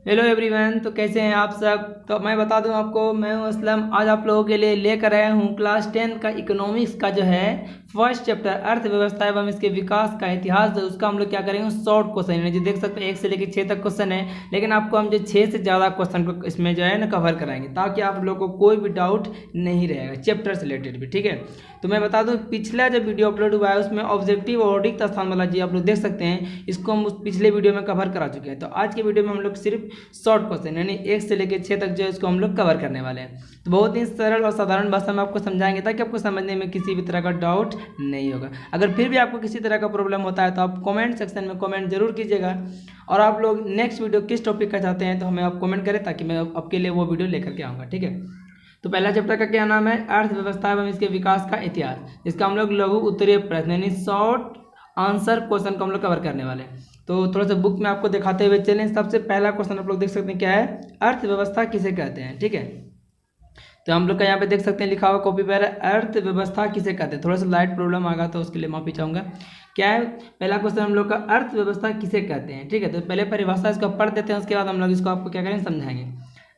Hello everyone. तो कैसे हैं आप सब। तो मैं बता दूं आपको, मैं हूं असलम। आज आप लोगों के लिए लेकर आया हूं क्लास 10 का इकोनॉमिक्स का जो है फर्स्ट चैप्टर अर्थव्यवस्था एवं इसके विकास का इतिहास। जो उसका हम लोग क्या करेंगे, शॉर्ट क्वेश्चन है जो देख सकते हैं 1 से लेकर 6 तक क्वेश्चन है, लेकिन आपको हम जो 6 से ज़्यादा क्वेश्चन को इसमें जो है ना कवर कराएंगे ताकि आप लोग को कोई भी डाउट नहीं रहेगा चैप्टर से रिलेटेड भी। ठीक है, तो मैं बता दूं पिछला जो वीडियो अपलोड हुआ है उसमें ऑब्जेक्टिव और रिक्त स्थान वाला जी आप लोग देख सकते हैं, इसको हम उस पिछले वीडियो में कवर करा चुके हैं। तो आज के वीडियो में हम लोग सिर्फ शॉर्ट क्वेश्चन यानी 1 से लेकर 6 तक जो है इसको हम लोग कवर करने वाले हैं। तो बहुत ही सरल और साधारण भाषा में आपको समझाएंगे ताकि आपको समझने में किसी भी तरह का डाउट नहीं होगा। अगर फिर भी आपको किसी तरह का प्रॉब्लम होता है तो आप कमेंट सेक्शन में कमेंट जरूर कीजिएगा, और आप लोग नेक्स्ट वीडियो किस टॉपिक का चाहते हैं तो हमें आप कमेंट करें ताकि मैं आपके लिए वो वीडियो लेकर के आऊँगा। ठीक है, तो पहला चैप्टर का क्या नाम है, अर्थव्यवस्था एवं इसके विकास का इतिहास। इसका हम लोग लघु उत्तरीय प्रश्न यानी शॉर्ट आंसर क्वेश्चन को हम लोग कवर करने वाले हैं। तो थोड़ा सा बुक में आपको दिखाते हुए चलें। सबसे पहला क्वेश्चन आप लोग देख सकते हैं क्या है, अर्थव्यवस्था किसे कहते हैं। ठीक है, तो हम लोग का यहाँ पे देख सकते हैं लिखा हुआ कॉपी पर, अर्थव्यवस्था किसे कहते हैं। थोड़ा सा लाइट प्रॉब्लम आ गया तो उसके लिए माफी चाहूँगा। क्या है पहला क्वेश्चन हम लोग का, अर्थव्यवस्था किसे कहते हैं। ठीक है, तो पहले परिभाषा इसको पढ़ देते हैं, उसके बाद हम लोग इसको आपको क्या करेंगे समझाएंगे।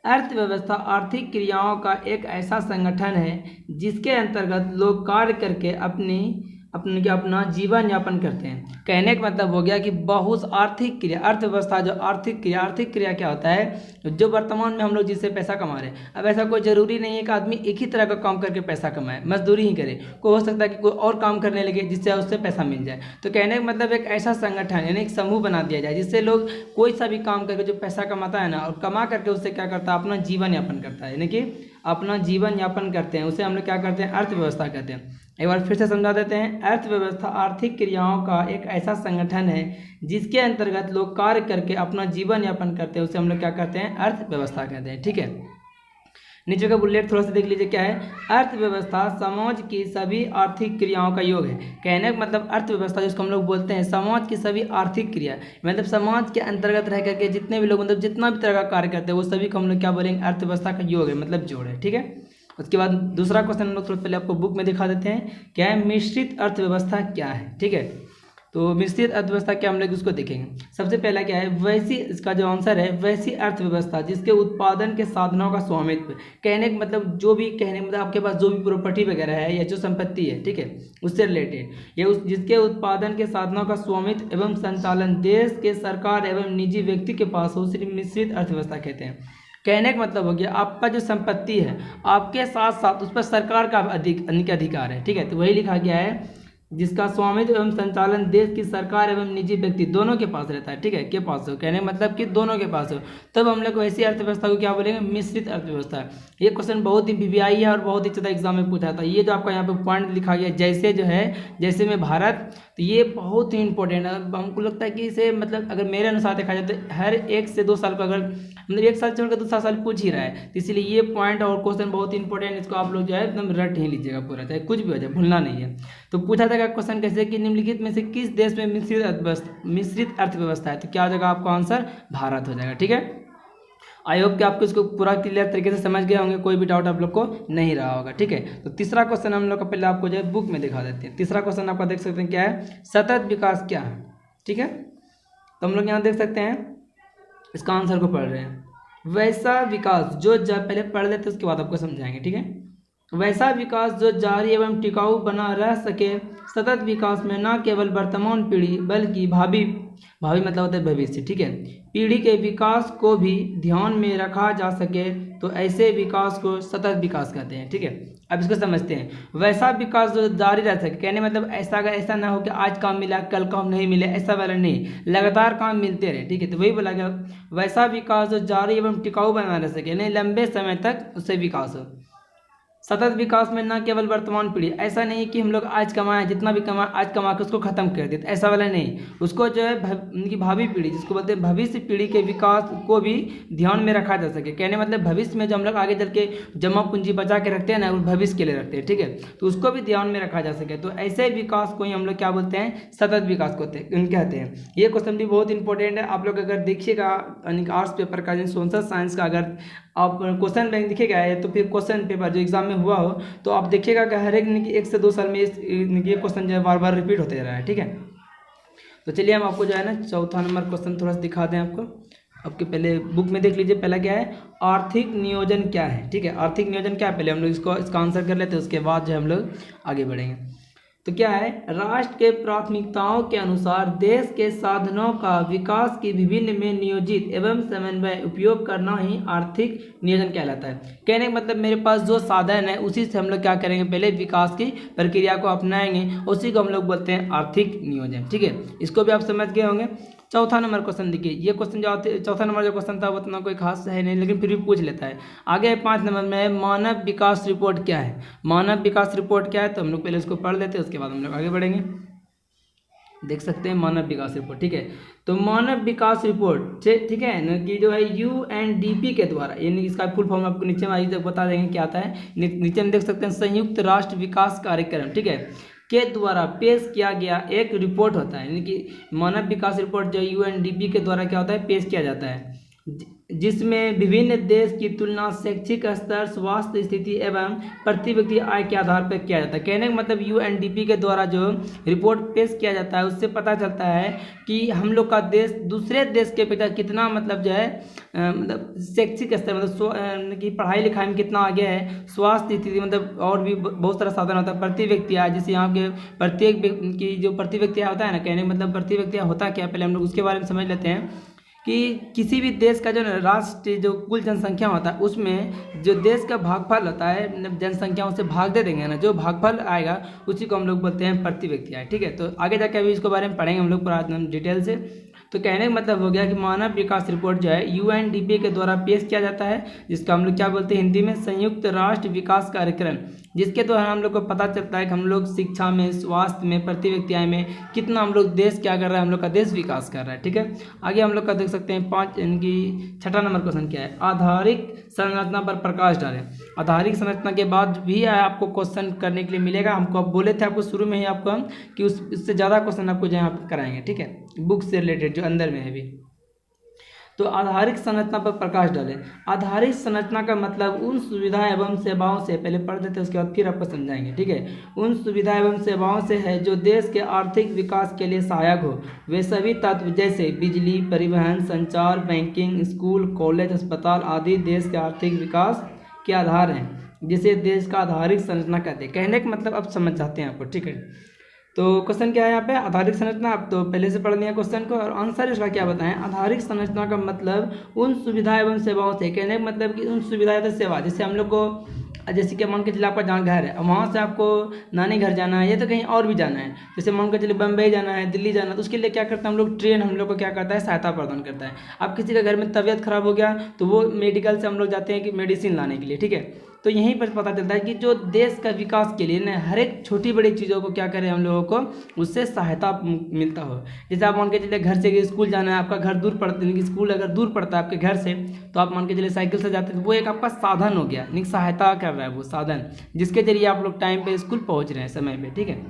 अर्थव्यवस्था आर्थिक क्रियाओं का एक ऐसा संगठन है जिसके अंतर्गत लोग कार्य करके अपना जीवन यापन करते हैं। कहने का मतलब हो गया कि बहुत आर्थिक क्रिया, अर्थव्यवस्था जो आर्थिक क्रिया क्या होता है, जो वर्तमान में हम लोग जिससे पैसा कमा रहे हैं। अब ऐसा कोई जरूरी नहीं है कि आदमी एक ही तरह का काम करके पैसा कमाए, मजदूरी ही करे, कोई हो सकता है कि कोई और काम करने लगे जिससे उससे पैसा मिल जाए। तो कहने का मतलब एक ऐसा संगठन यानी एक समूह बना दिया जाए जिससे लोग कोई सा भी काम करके जो पैसा कमाता है ना, और कमा करके उससे क्या करता है, अपना जीवन यापन करता है, यानी कि अपना जीवन यापन करते हैं, उसे हम लोग क्या करते हैं, अर्थव्यवस्था कहते हैं। एक बार फिर से समझा देते हैं, अर्थव्यवस्था आर्थिक क्रियाओं का एक ऐसा संगठन है जिसके अंतर्गत लोग कार्य करके अपना जीवन यापन करते हैं, उसे हम लोग क्या कहते हैं, अर्थव्यवस्था कहते हैं। ठीक है, नीचे का बुलेट थोड़ा सा देख लीजिए क्या है, अर्थव्यवस्था समाज की सभी आर्थिक क्रियाओं का योग है। कहने का मतलब अर्थव्यवस्था जिसको हम लोग बोलते हैं समाज की सभी आर्थिक क्रिया, मतलब समाज के अंतर्गत रह करके जितने भी लोग मतलब जितना भी तरह का कार्य करते हैं वो सभी को हम लोग क्या बोलेंगे, अर्थव्यवस्था का योग है, मतलब जोड़ है। ठीक है, उसके बाद दूसरा क्वेश्चन हम लोग थोड़ा पहले आपको बुक में दिखा देते हैं, क्या है मिश्रित अर्थव्यवस्था क्या है। ठीक है, तो मिश्रित अर्थव्यवस्था क्या हम लोग उसको देखेंगे। सबसे पहला क्या है, वैसी, इसका जो आंसर है वैसी अर्थव्यवस्था जिसके उत्पादन के साधनों का स्वामित्व। कहने का मतलब जो भी, कहने मतलब आपके पास जो भी प्रॉपर्टी वगैरह है या जो संपत्ति है, ठीक है, उससे रिलेटेड ये जिसके उत्पादन के साधनों का स्वामित्व एवं संचालन देश के सरकार एवं निजी व्यक्ति के पास हो, सिर्फ मिश्रित अर्थव्यवस्था कहते हैं। कहने का मतलब हो गया आपका जो संपत्ति है आपके साथ साथ उस पर सरकार का अधिकार है। ठीक है, तो वही लिखा गया है जिसका स्वामित्व एवं संचालन देश की सरकार एवं निजी व्यक्ति दोनों के पास रहता है। ठीक है, के पास हो, कहने का मतलब कि दोनों के पास हो, तब हम लोग ऐसी अर्थव्यवस्था को क्या बोलेंगे, मिश्रित अर्थव्यवस्था। ये क्वेश्चन बहुत ही वीवीआई है और बहुत ही ज़्यादा एग्जाम में पूछा था। ये जो आपका यहाँ पे पॉइंट लिखा गया जैसे जो है, जैसे में भारत, तो ये बहुत ही इंपॉर्टेंट है। हमको लगता है कि इसे मतलब अगर मेरे अनुसार देखा जाए तो हर 1 से 2 साल को अगर मतलब 1 साल छोड़कर दूसरा साल पूछ ही रहा है, तो इसलिए ये पॉइंट और क्वेश्चन बहुत इंपॉर्टेंट है। इसको आप लोग जो है एकदम रट ही लीजिएगा पूरा, चाहे कुछ भी हो जाए, भूलना नहीं है। तो पूछा था क्वेश्चन कैसे कि निम्नलिखित में से किस देश में मिश्रित अर्थव्यवस्था है, तो क्या हो जाएगा आपका आंसर, भारत हो जाएगा। ठीक है, आई होप कि आपको इसको पूरा क्लियर तरीके से समझ गए होंगे, कोई भी डाउट आप लोग को नहीं रहा होगा। ठीक है, तो तीसरा क्वेश्चन हम लोग का पहले आपको जो है बुक में दिखा देते हैं। तीसरा क्वेश्चन आपका देख सकते हैं क्या है, सतत विकास क्या है। ठीक है, तो हम लोग यहाँ देख सकते हैं, इसका आंसर को पढ़ रहे हैं, वैसा विकास जो पहले पढ़ लेते हैं उसके बाद आपको समझाएंगे। ठीक है, वैसा विकास जो जारी एवं टिकाऊ बना रह सके। सतत विकास में न केवल वर्तमान पीढ़ी बल्कि भावी मतलब होता है भविष्य, ठीक है, पीढ़ी के विकास को भी ध्यान में रखा जा सके, तो ऐसे विकास को सतत विकास कहते हैं। ठीक है, अब इसको समझते हैं, वैसा विकास जो जारी रह सके, कहने मतलब ऐसा अगर ऐसा ना हो कि आज काम मिला कल काम नहीं मिले, ऐसा वाला नहीं, लगातार काम मिलते रहे। ठीक है, तो वही बोला गया, वैसा विकास जो जारी एवं टिकाऊ बना रह सके, यानी लंबे समय तक उससे विकास हो। सतत विकास में न केवल वर्तमान पीढ़ी, ऐसा नहीं कि हम लोग आज कमाएं, जितना भी कमाएं आज कमा के उसको खत्म कर देते, ऐसा वाला नहीं, उसको जो है उनकी भावी पीढ़ी जिसको बोलते हैं भविष्य पीढ़ी के विकास को भी ध्यान में रखा जा सके। कहने मतलब भविष्य में जो हम लोग आगे चल के जमा पूंजी बचा के रखते हैं ना, वो भविष्य के लिए रखते हैं। ठीक है, तो उसको भी ध्यान में रखा जा सके, तो ऐसे विकास को ही हम लोग क्या बोलते हैं, सतत विकास को कहते हैं। ये क्वेश्चन भी बहुत इंपॉर्टेंट है। आप लोग अगर देखिएगा आर्ट्स पेपर का, सोशल साइंस का अगर आप क्वेश्चन बैंक दिखेगा है, तो फिर क्वेश्चन पेपर जो एग्जाम में हुआ हो तो आप देखिएगा कि हर एक 1 से 2 साल में ये क्वेश्चन जो है बार बार रिपीट होते रहा है। ठीक है, तो चलिए हम आपको जो है ना चौथा नंबर क्वेश्चन थोड़ा सा दिखा दें आपको। आपके पहले बुक में देख लीजिए, पहला क्या है, आर्थिक नियोजन क्या है। ठीक है, आर्थिक नियोजन क्या है, पहले हम लोग इसका आंसर कर लेते हैं, उसके बाद जो हम लोग आगे बढ़ेंगे। तो क्या है, राष्ट्र के प्राथमिकताओं के अनुसार देश के साधनों का विकास की विभिन्न में नियोजित एवं समन्वय उपयोग करना ही आर्थिक नियोजन कहलाता है। कहने का मतलब मेरे पास जो साधन है उसी से हम लोग क्या करेंगे, पहले विकास की प्रक्रिया को अपनाएंगे, उसी को हम लोग बोलते हैं आर्थिक नियोजन। ठीक है, इसको भी आप समझ गए होंगे। चौथा नंबर क्वेश्चन देखिए, ये क्वेश्चन जो चौथा नंबर जो क्वेश्चन था वो उतना कोई खास है नहीं, लेकिन फिर भी पूछ लेता है। आगे 5 नंबर में मानव विकास रिपोर्ट क्या है। मानव विकास रिपोर्ट क्या है, तो हम लोग पहले उसको पढ़ लेते हैं, उसके बाद हम लोग आगे बढ़ेंगे। देख सकते हैं मानव विकास रिपोर्ट। ठीक है, तो मानव विकास रिपोर्ट ठीक है ना, कि जो है UNDP के द्वारा, यानी इसका फुल फॉर्म आपको नीचे में आइए बता देंगे क्या आता है। नीचे में देख सकते हैं संयुक्त राष्ट्र विकास कार्यक्रम, ठीक है, के द्वारा पेश किया गया एक रिपोर्ट होता है, यानी कि मानव विकास रिपोर्ट जो UNDP के द्वारा क्या होता है, पेश किया जाता है, जिसमें विभिन्न देश की तुलना शैक्षिक स्तर, स्वास्थ्य स्थिति एवं प्रति व्यक्ति आय के आधार पर किया जाता है। कहने का मतलब UNDP के द्वारा जो रिपोर्ट पेश किया जाता है उससे पता चलता है कि हम लोग का देश दूसरे देश के अपेक्षा कितना मतलब जो है मतलब शैक्षिक स्तर मतलब कि पढ़ाई लिखाई में कितना आगे है, स्वास्थ्य स्थिति मतलब और भी बहुत सारा साधन होता है, प्रति व्यक्ति आय, जैसे यहाँ के प्रत्येक की जो प्रति व्यक्ति होता है ना, कहने का मतलब प्रति व्यक्ति होता क्या, पहले हम लोग उसके बारे में समझ लेते हैं कि किसी भी देश का जो राष्ट्रीय जो कुल जनसंख्या होता है उसमें जो देश का भागफल होता है, जनसंख्या उसे भाग दे देंगे ना, जो भागफल आएगा उसी को हम लोग बोलते हैं प्रति व्यक्ति आय। ठीक है, तो आगे जाके अभी इसके बारे में पढ़ेंगे हम लोग पूरा डिटेल से। तो कहने का मतलब हो गया कि मानव विकास रिपोर्ट जो है UNDP के द्वारा पेश किया जाता है, जिसका हम लोग क्या बोलते हैं हिंदी में, संयुक्त राष्ट्र विकास कार्यक्रम, जिसके द्वारा हम लोग को पता चलता है कि हम लोग शिक्षा में, स्वास्थ्य में, प्रति व्यक्ति आय में कितना हम लोग देश क्या कर रहा है, हम लोग का देश विकास कर रहा है। ठीक है, आगे हम लोग का देख सकते हैं 5 इनकी छठा नंबर क्वेश्चन क्या है, आधारिक संरचना पर प्रकाश डालें। आधारिक संरचना के बाद भी आपको क्वेश्चन करने के लिए मिलेगा, हमको अब बोले थे आपको शुरू में ही आपको हम कि उससे ज़्यादा क्वेश्चन आपको यहाँ पर कराएंगे। ठीक है, बुक से रिलेटेड जो अंदर में है भी। तो आधारिक संरचना पर प्रकाश डालें। आधारिक संरचना का मतलब उन सुविधा एवं सेवाओं से, पहले पढ़ देते हैं उसके बाद फिर आपको समझाएंगे। ठीक है, उन सुविधा एवं सेवाओं से है जो देश के आर्थिक विकास के लिए सहायक हो। वे सभी तत्व जैसे बिजली, परिवहन, संचार, बैंकिंग, स्कूल, कॉलेज, अस्पताल आदि देश के आर्थिक विकास के आधार हैं, जिसे देश का आधारिक संरचना कहते हैं। कहने का मतलब अब समझ जाते हैं आपको। ठीक है, तो क्वेश्चन क्या है यहाँ पे, आधारिक संरचना, आप तो पहले से पढ़ लिया क्वेश्चन को, और आंसर इसका क्या बताएं। आधारिक संरचना का मतलब उन सुविधा एवं सेवाओं से, कहने का मतलब कि उन सुविधा एवं सेवा, जैसे हम लोग को जैसे कि मान के चलिए आपका जहाँ घर है, वहाँ से आपको नानी घर जाना है या तो कहीं और भी जाना है, जैसे मान के चलिए बम्बई जाना है, दिल्ली जाना है, तो उसके लिए क्या करता है हम लोग, ट्रेन हम लोग को क्या करता है, सहायता प्रदान करता है। अब किसी का घर में तबीयत खराब हो गया तो वो मेडिकल से हम लोग जाते हैं कि मेडिसिन लाने के लिए। ठीक है, तो यहीं पर पता चलता है कि जो देश का विकास के लिए ना हर एक छोटी बड़ी चीज़ों को क्या करें हम लोगों को, उससे सहायता मिलता हो। जैसे आप मान के चलिए घर से स्कूल जाना है, आपका घर दूर पड़ता है, स्कूल अगर दूर पड़ता है आपके घर से, तो आप मान के चलिए साइकिल से जाते हैं, तो वो एक आपका साधन हो गया, यानी सहायता कर रहा है वो साधन, जिसके जरिए आप लोग टाइम पे स्कूल पहुँच रहे हैं समय पे। ठीक है,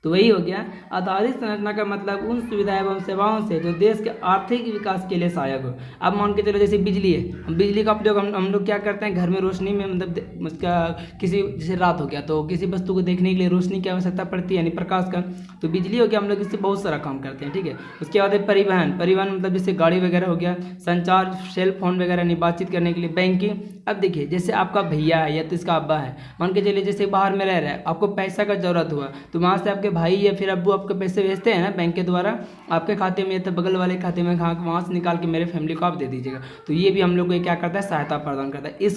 तो वही हो गया आधारिक संरचना का मतलब उन सुविधा एवं सेवाओं से जो देश के आर्थिक विकास के लिए सहायक हो। अब मान के चलो जैसे बिजली है, बिजली का उपयोग हम लोग क्या करते हैं घर में रोशनी में, मतलब उसका किसी जैसे रात हो गया तो किसी वस्तु को देखने के लिए रोशनी की आवश्यकता पड़ती है, यानी प्रकाश का, तो बिजली हो गया, हम लोग इससे बहुत सारा काम करते हैं। ठीक है, उसके बाद है परिवहन, परिवहन मतलब जैसे गाड़ी वगैरह हो गया, संचार, सेल फोन वगैरह नहीं बातचीत करने के लिए, बैंकिंग। अब देखिए जैसे आपका भैया है या तो इसका अब्बा है, मान के चलिए जैसे बाहर में रह रहा है, आपको पैसा का जरूरत हुआ तो वहाँ से आपके भाई या फिर अब्बू आपको पैसे भेजते हैं ना बैंक के द्वारा आपके खाते में, या तो बगल वाले खाते में, वहाँ से निकाल के मेरे फैमिली को आप दे दीजिएगा, तो ये भी हम लोग को क्या करता है, सहायता प्रदान करता है।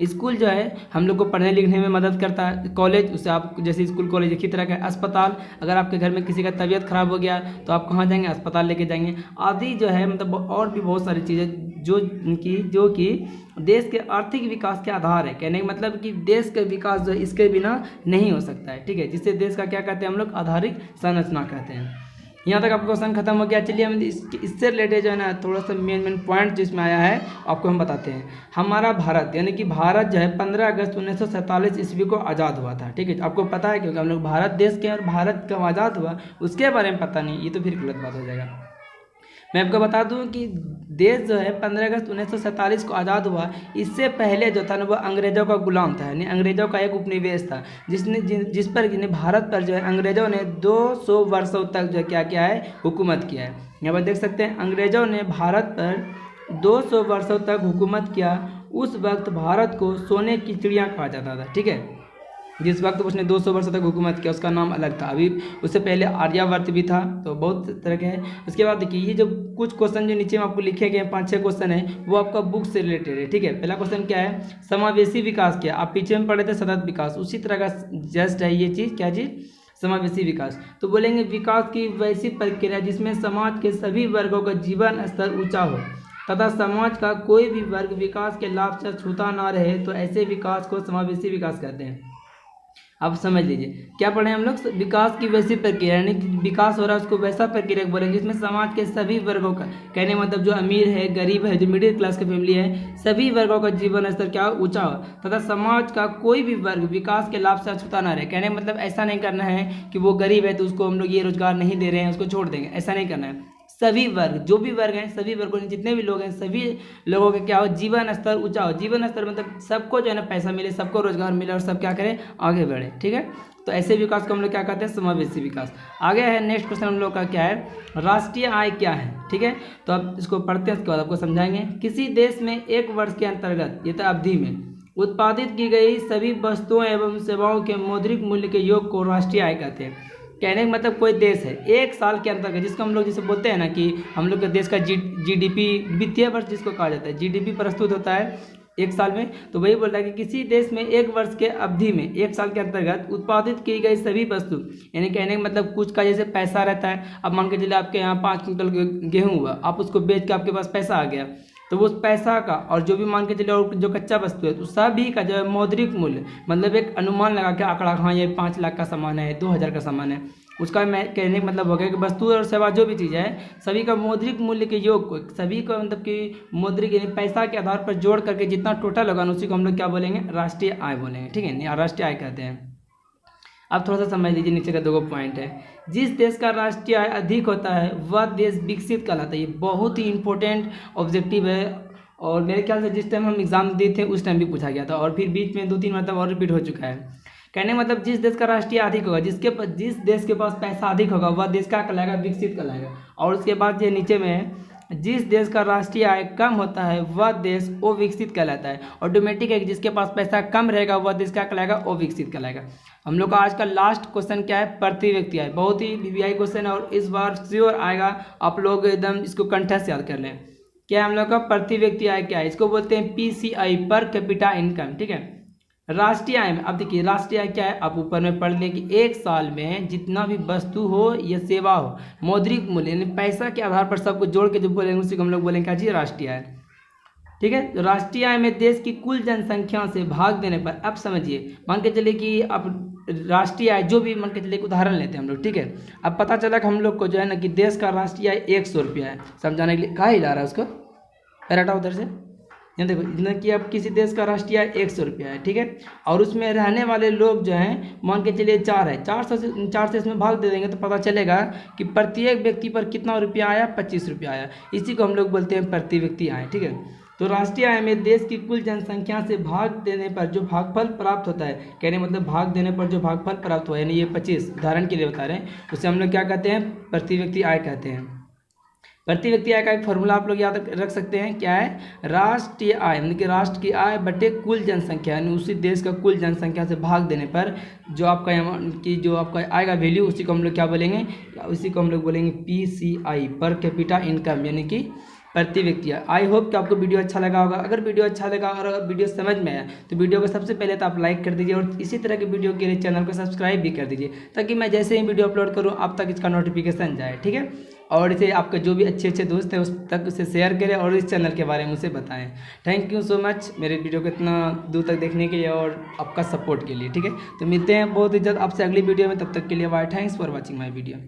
स्कूल जो है हम लोग को पढ़ने लिखने में मदद करता है। कॉलेज, उससे आप जैसे स्कूल कॉलेज एक ही तरह का। अस्पताल, अगर आपके घर में किसी का तबीयत खराब हो गया तो आप कहाँ जाएंगे, अस्पताल लेके जाएंगे, आदि जो है मतलब और भी बहुत सारी चीज़ें जो कि देश के आर्थिक विकास के आधार है। कहने का मतलब कि देश का विकास जो इसके बिना नहीं हो सकता है। ठीक है, जिससे देश का क्या कहते हैं हम लोग, आधारिक संरचना कहते हैं। यहाँ तक आपका क्वेश्चन खत्म हो गया। चलिए हम इससे रिलेटेड जो है ना थोड़ा सा मेन पॉइंट जिसमें आया है आपको हम बताते हैं। हमारा भारत, यानी कि भारत जो है 15 अगस्त 1947 ईस्वी को आज़ाद हुआ था। ठीक है, आपको पता है क्योंकि हम लोग भारत देश के, और भारत कब आज़ाद हुआ उसके बारे में पता नहीं, ये तो फिर गलत बात हो जाएगा। मैं आपको बता दूं कि देश जो है 15 अगस्त 1947 को आज़ाद हुआ, इससे पहले जो था ना वो अंग्रेज़ों का गुलाम था, यानी अंग्रेज़ों का एक उपनिवेश था, जिस पर भारत पर जो है अंग्रेज़ों ने 200 वर्षों तक जो क्या किया है, हुकूमत किया है। यहाँ पर देख सकते हैं अंग्रेज़ों ने भारत पर 200 वर्षों तक हुकूमत किया। उस वक्त भारत को सोने की चिड़िया कहा जाता था, ठीक है। जिस वक्त उसने 200 वर्षों तक हुकूमत किया उसका नाम अलग था। अभी उससे पहले आर्यावर्त भी था, तो बहुत तरह के हैं। उसके बाद देखिए ये जो कुछ क्वेश्चन जो नीचे में आपको लिखे गए 5-6 क्वेश्चन है वो आपका बुक से रिलेटेड है, ठीक है। पहला क्वेश्चन क्या है, समावेशी विकास क्या, आप पीछे में पढ़े थे सतत विकास, उसी तरह का जस्ट है ये चीज़, क्या चीज़, समावेशी विकास। तो बोलेंगे विकास की वैसी प्रक्रिया जिसमें समाज के सभी वर्गों का जीवन स्तर ऊंचा हो तथा समाज का कोई भी वर्ग विकास के लाभ से छूता ना रहे, तो ऐसे विकास को समावेशी विकास कहते हैं। अब समझ लीजिए क्या पढ़े हम लोग, विकास की वैसी प्रक्रिया, यानी विकास हो रहा है उसको वैसा प्रक्रिया बोलेंगे जिसमें समाज के सभी वर्गों का, कहने मतलब जो अमीर है, गरीब है, जो मिडिल क्लास की फैमिली है, सभी वर्गों का जीवन स्तर क्या ऊंचा हो तथा समाज का कोई भी वर्ग विकास के लाभ से अछूता ना रहे। कहने मतलब ऐसा नहीं करना है कि वो गरीब है तो उसको हम लोग ये रोजगार नहीं दे रहे हैं उसको छोड़ देंगे, ऐसा नहीं करना है। सभी वर्ग, जो भी वर्ग हैं, सभी वर्गों में जितने भी लोग हैं, सभी लोगों का क्या हो, जीवन स्तर ऊंचा हो। जीवन स्तर मतलब सबको जो है ना पैसा मिले, सबको रोजगार मिले और सब क्या करें, आगे बढ़े, ठीक है। तो ऐसे विकास को हम लोग क्या कहते हैं, समावेशी विकास। आगे है नेक्स्ट क्वेश्चन हम लोग का क्या है, राष्ट्रीय आय क्या है, ठीक है। तो अब इसको पढ़ते हैं, उसके बाद आपको समझाएंगे। किसी देश में एक वर्ष के अंतर्गत, ये तो अवधि में, उत्पादित की गई सभी वस्तुओं एवं सेवाओं के मौद्रिक मूल्य के योग को राष्ट्रीय आय कहते हैं। कहने का मतलब कोई देश है एक साल के अंतर्गत, जिसको हम लोग जैसे बोलते हैं ना कि हम लोग के देश का जीडीपी, वित्तीय वर्ष जिसको कहा जाता है, जीडीपी प्रस्तुत होता है एक साल में, तो वही बोल रहा है कि किसी देश में एक वर्ष के अवधि में, एक साल के अंतर्गत उत्पादित की गई सभी वस्तु, यानी कहने का मतलब कुछ का जैसे पैसा रहता है। अब मान के चलिए आपके यहाँ 5 क्विंटल गेहूँ हुआ, आप उसको बेच के आपके पास पैसा आ गया, तो वो उस पैसा का और जो भी मान के चलिए और जो कच्चा वस्तु है तो सभी का जो है मौद्रिक मूल्य, मतलब एक अनुमान लगा के आंकड़ा, हाँ ये 5 लाख का सामान है, 2000 का सामान है, उसका मैं कहने का मतलब हो गया कि वस्तु और सेवा जो भी चीज़ है सभी का मौद्रिक मूल्य के योग को, सभी को मतलब कि मौद्रिक यानी पैसा के आधार पर जोड़ करके जितना टोटल होगा उसी को हम लोग क्या बोलेंगे, राष्ट्रीय आय बोलेंगे, ठीक है, राष्ट्रीय आय कहते हैं। अब थोड़ा सा समझ लीजिए, नीचे का 2 पॉइंट है। जिस देश का राष्ट्रीय आय अधिक होता है वह देश विकसित कहलाता है। ये बहुत ही इंपॉर्टेंट ऑब्जेक्टिव है और मेरे ख्याल से जिस टाइम हम एग्जाम दिए थे उस टाइम भी पूछा गया था और फिर बीच में 2-3 मतलब और रिपीट हो चुका है। कहने मतलब जिस देश का राष्ट्रीय अधिक होगा, जिस देश के पास पैसा अधिक होगा वह देश क्या कहलाएगा, विकसित कहलाएगा। और उसके बाद ये नीचे में है, जिस देश का राष्ट्रीय आय कम होता है वह देश अविकसित कहलाता है। ऑटोमेटिक है कि जिसके पास पैसा कम रहेगा वह देश क्या कहलाएगा, अविकसित कहलाएगा। हम लोग का आज का लास्ट क्वेश्चन क्या है, प्रति व्यक्ति आय। बहुत ही वीवीआई क्वेश्चन है और इस बार श्योर आएगा, आप लोग एकदम इसको कंठस्थ याद कर लें। क्या हम लोग का प्रति व्यक्ति आय क्या है, इसको बोलते हैं पीसीआई, पर कैपिटा इनकम, ठीक है। राष्ट्रीय आय में अब देखिए राष्ट्रीय आय क्या है, आप ऊपर में पढ़ लें कि एक साल में जितना भी वस्तु हो या सेवा हो, मौद्रिक मूल्य यानी पैसा के आधार पर सबको जोड़ के जो बोलेंगे उसी को हम लोग बोलेंगे क्या जी, राष्ट्रीय आय, ठीक है। तो राष्ट्रीय आय में देश की कुल जनसंख्या से भाग देने पर, अब समझिए मान के चलिए कि अब राष्ट्रीय आय जो भी मान के चलिए उदाहरण लेते हैं हम लोग, ठीक है। अब पता चला कि हम लोग को जो है ना कि देश का राष्ट्रीय आय 100 रुपया है, समझाने के लिए कहा ही ला रहा है उसको, हटा उधर से, यहाँ देखो जितना कि अब किसी देश का राष्ट्रीय आय 100 रुपया है, ठीक है। और उसमें रहने वाले लोग जो हैं मान के चलिए 4 है, 4 से इसमें भाग दे देंगे तो पता चलेगा कि प्रत्येक व्यक्ति पर कितना रुपया आया, 25 रुपया आया। इसी को हम लोग बोलते हैं प्रति व्यक्ति आय, ठीक है। तो राष्ट्रीय आय में देश की कुल जनसंख्या से भाग देने पर जो भागफल प्राप्त होता है, कहने मतलब भाग देने पर जो भागफल प्राप्त हुआ यानी ये 25 उदाहरण के लिए बता रहे हैं, उसे हम लोग क्या कहते हैं, प्रति व्यक्ति आय कहते हैं। प्रति व्यक्ति आय का एक फॉर्मूला आप लोग याद रख सकते हैं, क्या है, राष्ट्रीय आय मतलब कि राष्ट्र की आय बटे कुल जनसंख्या, यानी उसी देश का कुल जनसंख्या से भाग देने पर जो आपका कि जो आपका आएगा वैल्यू, उसी को हम लोग क्या बोलेंगे, उसी को हम लोग बोलेंगे पीसीआई, पर कैपिटा इनकम, यानी कि प्रति व्यक्ति। आई होप कि आपको वीडियो अच्छा लगा होगा। अगर वीडियो अच्छा लगा और अगर वीडियो समझ में आया तो वीडियो को सबसे पहले तो आप लाइक कर दीजिए और इसी तरह के वीडियो के लिए चैनल को सब्सक्राइब भी कर दीजिए ताकि मैं जैसे ही वीडियो अपलोड करूं आप तक इसका नोटिफिकेशन जाए, ठीक है। और इसे आपके जो भी अच्छे दोस्त हैं उस तक उसे शेयर करें और इस चैनल के बारे में उसे बताएं। थैंक यू सो मच मेरे वीडियो को इतना दूर तक देखने के लिए और आपका सपोर्ट के लिए, ठीक है। तो मिलते हैं बहुत ही जल्द आपसे अगली वीडियो में, तब तक के लिए bye, thanks for watching my video.